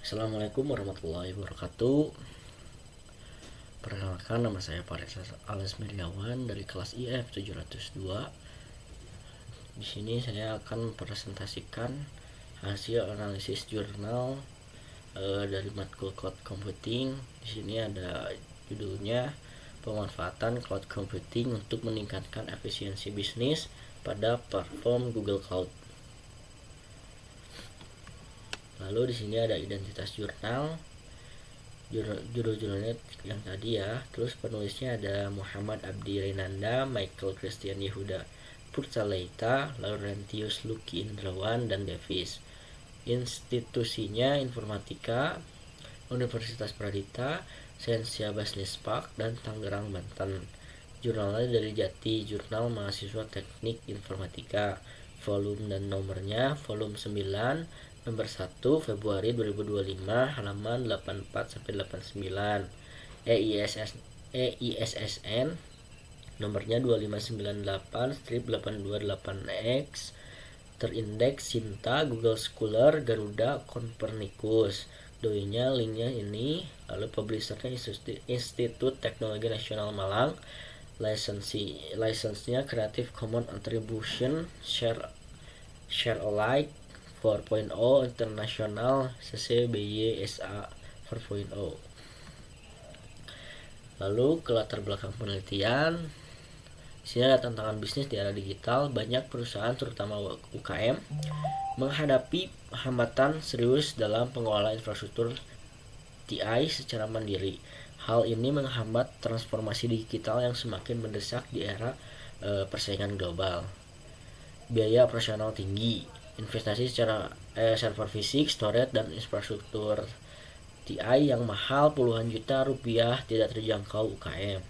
Assalamualaikum warahmatullahi wabarakatuh. Perkenalkan, nama saya Faris Alas Miriawan dari kelas IF 702. Di sini saya akan presentasikan hasil analisis jurnal dari matkul Cloud Computing. Di sini ada judulnya pemanfaatan Cloud Computing untuk meningkatkan efisiensi bisnis pada platform Google Cloud. Lalu di sini ada identitas jurnal, judul-judulnya yang tadi ya. Terus penulisnya ada Muhammad Abdi Renanda, Michael Christian Yehuda Purtaleita, Laurentius Luki Indrawan, dan Davis. Institusinya informatika, Universitas Pradita, Sensia Business Park, dan Tangerang, Banten. Jurnalnya dari Jati, Jurnal Mahasiswa Teknik Informatika. Volume dan nomornya volume 9, nomor 1 Februari 2025, halaman 84 sampai 89. EISSN nomornya 2598-828X, terindeks Sinta, Google Scholar, Garuda, Copernicus. Doi-nya, linknya ini. Lalu publishernya Institut Teknologi Nasional Malang. License-nya Creative Commons Attribution Share Alike 4.0 International CC BY SA 4.0. Lalu ke latar belakang penelitian. Di sini ada tantangan bisnis di era digital. Banyak perusahaan terutama UKM menghadapi hambatan serius dalam pengelolaan infrastruktur TI secara mandiri. Hal ini menghambat transformasi digital yang semakin mendesak di era persaingan global. Biaya operasional tinggi, investasi secara server fisik, storage, dan infrastruktur TI yang mahal puluhan juta rupiah tidak terjangkau UKM.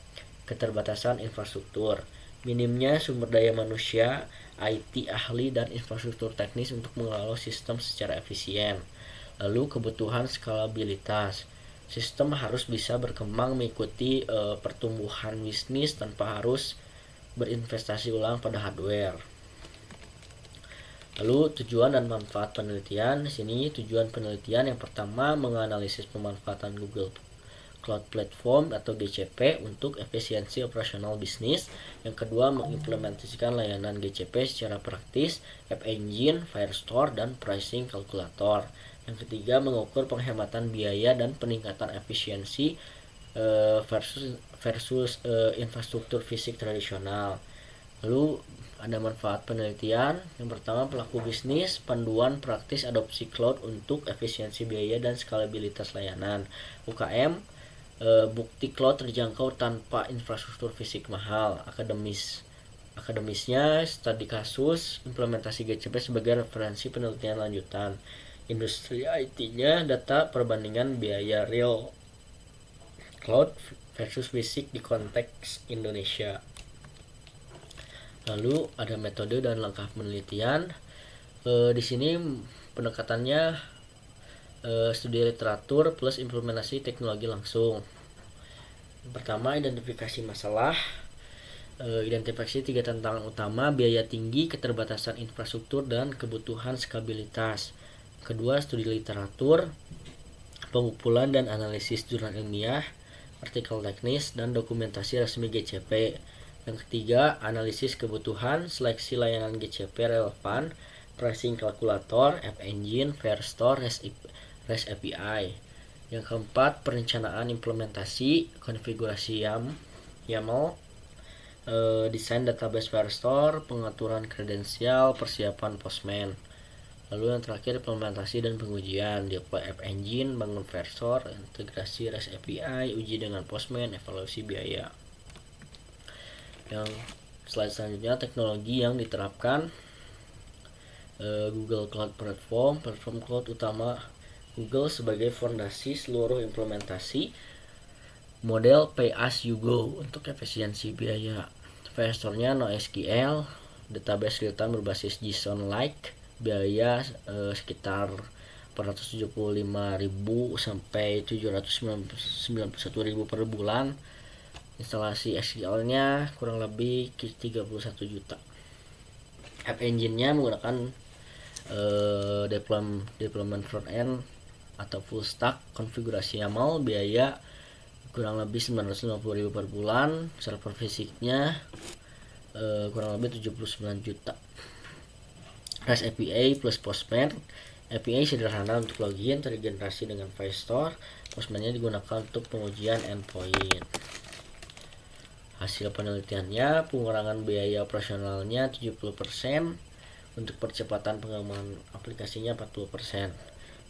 Keterbatasan infrastruktur, minimnya sumber daya manusia, IT ahli, dan infrastruktur teknis untuk mengelola sistem secara efisien. Lalu kebutuhan skalabilitas, sistem harus bisa berkembang mengikuti pertumbuhan bisnis tanpa harus berinvestasi ulang pada hardware. Lalu tujuan dan manfaat penelitian. Di sini tujuan penelitian yang pertama menganalisis pemanfaatan Google Cloud Platform atau GCP untuk efisiensi operasional bisnis. Yang kedua, mengimplementasikan layanan GCP secara praktis, App Engine, Firestore, dan Pricing Calculator. Yang ketiga, mengukur penghematan biaya dan peningkatan efisiensi versus infrastruktur fisik tradisional. Lalu ada manfaat penelitian. Yang pertama, pelaku bisnis, panduan praktis adopsi cloud untuk efisiensi biaya dan skalabilitas layanan. UKM, bukti cloud terjangkau tanpa infrastruktur fisik mahal. Akademisnya, studi kasus, implementasi GCP sebagai referensi penelitian lanjutan. Industri IT-nya, data perbandingan biaya real cloud versus fisik di konteks Indonesia. Lalu ada metode dan langkah penelitian. Di sini pendekatannya studi literatur plus implementasi teknologi langsung. Pertama, identifikasi masalah. Identifikasi 3 tantangan utama: biaya tinggi, keterbatasan infrastruktur, dan kebutuhan skabilitas. Kedua, studi literatur, pengumpulan dan analisis jurnal ilmiah, artikel teknis, dan dokumentasi resmi GCP. Yang ketiga, analisis kebutuhan, seleksi layanan GCP relevan, pricing calculator, App Engine, Firestore, REST API. Yang keempat, perencanaan implementasi, konfigurasi YAML, desain database Firestore, pengaturan kredensial, persiapan Postman. Lalu yang terakhir, implementasi dan pengujian, deploy App Engine, bangun Firestore, integrasi REST API, uji dengan Postman, evaluasi biaya. Yang slide selanjutnya, teknologi yang diterapkan. Google Cloud Platform cloud utama Google sebagai fondasi seluruh implementasi. Model pay as you go untuk efisiensi biaya. Firestore-nya NoSQL, database real-time berbasis JSON-like, biaya sekitar 475.000 sampai 791.000 per bulan. Instalasi SQL-nya kurang lebih 31 juta. App Engine-nya menggunakan deployment front end atau full stack konfigurasi YAML, biaya kurang lebih 950.000 per bulan. Server fisiknya kurang lebih 79 juta. REST API plus Postman. API sederhana untuk login, tergenerasi dengan Firestore. Postman-nya digunakan untuk pengujian endpoint. Hasil penelitiannya, pengurangan biaya operasionalnya 70%, untuk percepatan pengembangan aplikasinya 40%.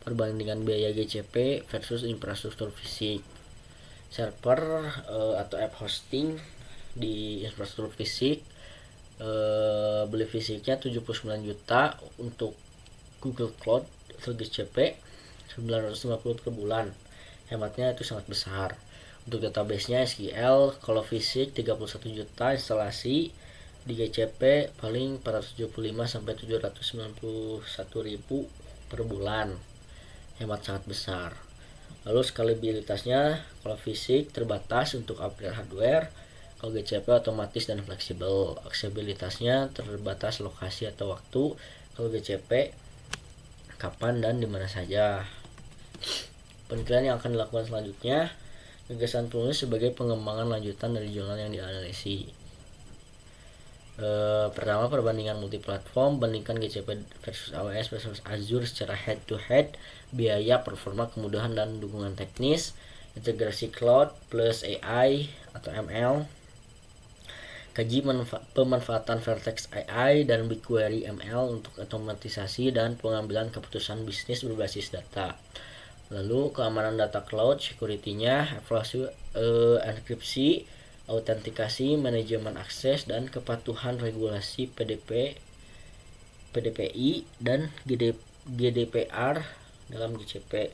Perbandingan biaya GCP versus infrastruktur fisik. Server atau app hosting di infrastruktur fisik, beli fisiknya 79 juta, untuk Google Cloud atau GCP 950 per bulan. Hematnya itu sangat besar. Untuk database-nya SQL, kalau fisik 31 juta, instalasi di GCP paling 475 sampai 791.000 per bulan. Hemat sangat besar. Lalu scalabilitasnya, kalau fisik terbatas untuk upgrade hardware, kalau GCP otomatis dan fleksibel. Aksesibilitasnya terbatas lokasi atau waktu, kalau GCP kapan dan dimana saja. Penelitian yang akan dilakukan selanjutnya, gagasan penulis sebagai pengembangan lanjutan dari jurnal yang dianalisis. Pertama, perbandingan multiplatform, bandingkan GCP versus AWS versus Azure secara head to head, biaya, performa, kemudahan dan dukungan teknis, integrasi cloud plus AI atau ML, kaji pemanfaatan Vertex AI dan BigQuery ML untuk otomatisasi dan pengambilan keputusan bisnis berbasis data. Lalu keamanan data cloud, security-nya, evaluasi enkripsi, autentikasi, manajemen akses, dan kepatuhan regulasi PDPI dan GDPR dalam GCP.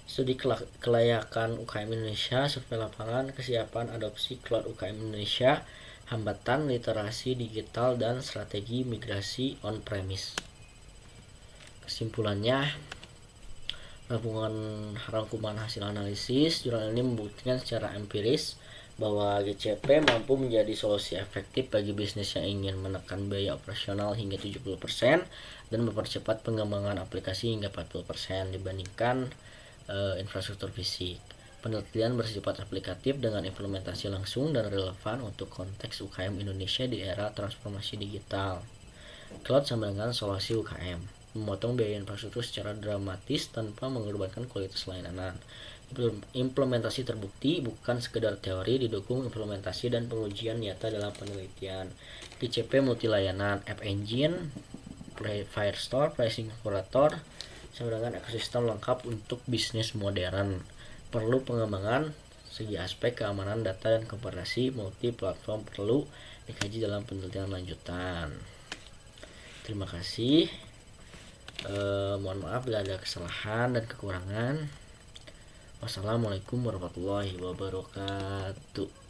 Studi kelayakan UKM Indonesia, survei lapangan, kesiapan adopsi cloud UKM Indonesia, hambatan literasi digital, dan strategi migrasi on-premise. Kesimpulannya, rangkuman hasil analisis, jurnal ini membuktikan secara empiris bahwa GCP mampu menjadi solusi efektif bagi bisnis yang ingin menekan biaya operasional hingga 70% dan mempercepat pengembangan aplikasi hingga 40% dibandingkan infrastruktur fisik. Penelitian bersifat aplikatif dengan implementasi langsung dan relevan untuk konteks UKM Indonesia di era transformasi digital. Cloud sama dengan solusi UKM, memotong biaya infrastruktur secara dramatis tanpa mengorbankan kualitas layanan. Implementasi terbukti, bukan sekedar teori, didukung implementasi dan pengujian nyata dalam penelitian. GCP multilayanan, App Engine, Firestore, Pricing Calculator, sama dengan ekosistem lengkap untuk bisnis modern. Perlu pengembangan segi aspek keamanan data dan komparasi multi platform perlu dikaji dalam penelitian lanjutan. Terima kasih. Mohon maaf bila ada kesalahan dan kekurangan. Wassalamualaikum warahmatullahi wabarakatuh.